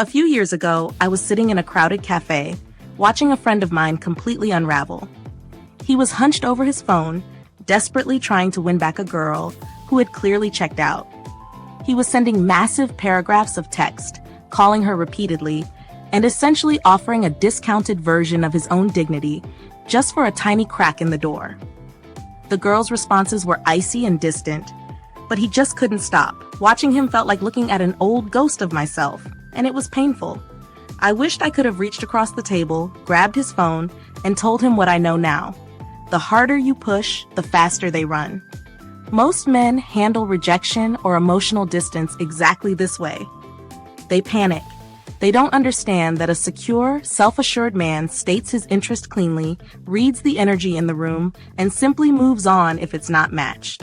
A few years ago, I was sitting in a crowded cafe, watching a friend of mine completely unravel. He was hunched over his phone, desperately trying to win back a girl who had clearly checked out. He was sending massive paragraphs of text, calling her repeatedly, and essentially offering a discounted version of his own dignity just for a tiny crack in the door. The girl's responses were icy and distant, but he just couldn't stop. Watching him felt like looking at an old ghost of myself, and it was painful. I wished I could have reached across the table, grabbed his phone, and told him what I know now. The harder you push, the faster they run. Most men handle rejection or emotional distance exactly this way. They panic. They don't understand that a secure, self-assured man states his interest cleanly, reads the energy in the room, and simply moves on if it's not matched.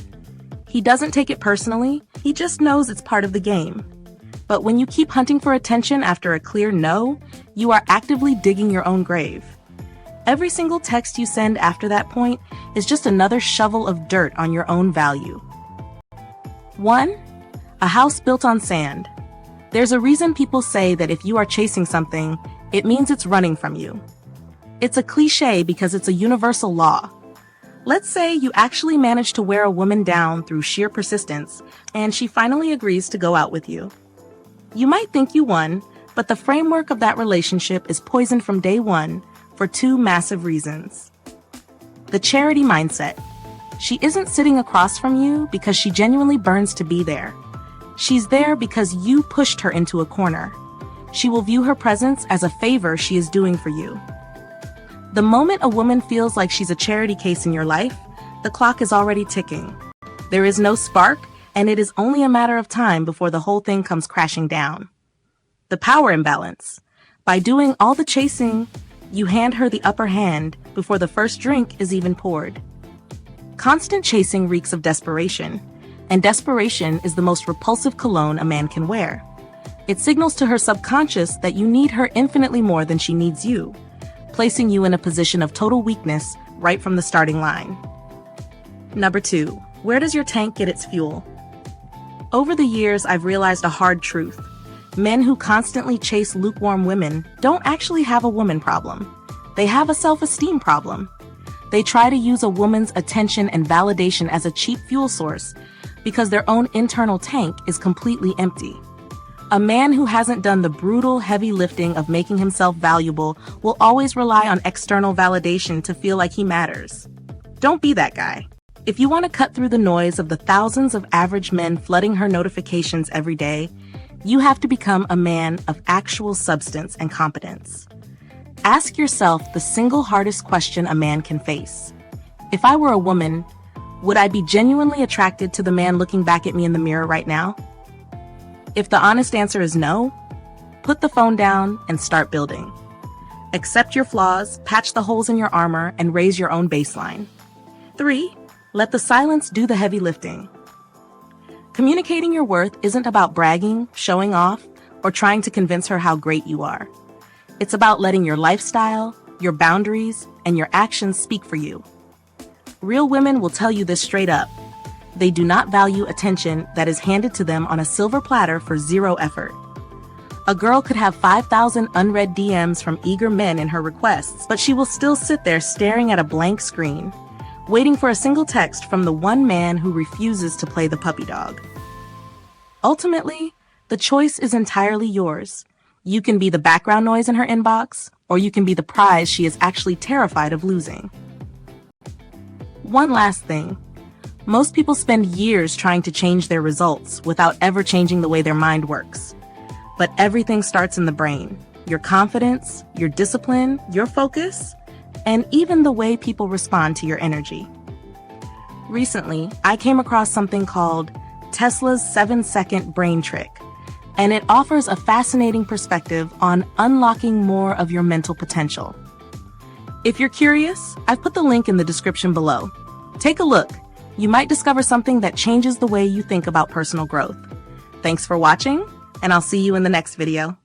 He doesn't take it personally, he just knows it's part of the game. But when you keep hunting for attention after a clear no, you are actively digging your own grave. Every single text you send after that point is just another shovel of dirt on your own value. 1. A house built on sand. There's a reason people say that if you are chasing something, it means it's running from you. It's a cliche because it's a universal law. Let's say you actually manage to wear a woman down through sheer persistence, and she finally agrees to go out with you. You might think you won, but the framework of that relationship is poisoned from day one for two massive reasons. The charity mindset. She isn't sitting across from you because she genuinely burns to be there. She's there because you pushed her into a corner. She will view her presence as a favor she is doing for you. The moment a woman feels like she's a charity case in your life, the clock is already ticking. There is no spark, and it is only a matter of time before the whole thing comes crashing down. The power imbalance. By doing all the chasing, you hand her the upper hand before the first drink is even poured. Constant chasing reeks of desperation, and desperation is the most repulsive cologne a man can wear. It signals to her subconscious that you need her infinitely more than she needs you, placing you in a position of total weakness right from the starting line. Number 2, where does your tank get its fuel? Over the years, I've realized a hard truth. Men who constantly chase lukewarm women don't actually have a woman problem. They have a self-esteem problem. They try to use a woman's attention and validation as a cheap fuel source because their own internal tank is completely empty. A man who hasn't done the brutal, heavy lifting of making himself valuable will always rely on external validation to feel like he matters. Don't be that guy. If you want to cut through the noise of the thousands of average men flooding her notifications every day, you have to become a man of actual substance and competence. Ask yourself the single hardest question a man can face. If I were a woman, would I be genuinely attracted to the man looking back at me in the mirror right now? If the honest answer is no, put the phone down and start building. Accept your flaws, patch the holes in your armor, and raise your own baseline. 3. Let the silence do the heavy lifting. Communicating your worth isn't about bragging, showing off, or trying to convince her how great you are. It's about letting your lifestyle, your boundaries, and your actions speak for you. Real women will tell you this straight up. They do not value attention that is handed to them on a silver platter for zero effort. A girl could have 5,000 unread DMs from eager men in her requests, but she will still sit there staring at a blank screen, waiting for a single text from the one man who refuses to play the puppy dog. Ultimately, the choice is entirely yours. You can be the background noise in her inbox, or you can be the prize she is actually terrified of losing. One last thing. Most people spend years trying to change their results without ever changing the way their mind works. But everything starts in the brain. Your confidence, your discipline, your focus, and even the way people respond to your energy. Recently, I came across something called Tesla's 7-second brain trick, and it offers a fascinating perspective on unlocking more of your mental potential. If you're curious, I've put the link in the description below. Take a look. You might discover something that changes the way you think about personal growth. Thanks for watching, and I'll see you in the next video.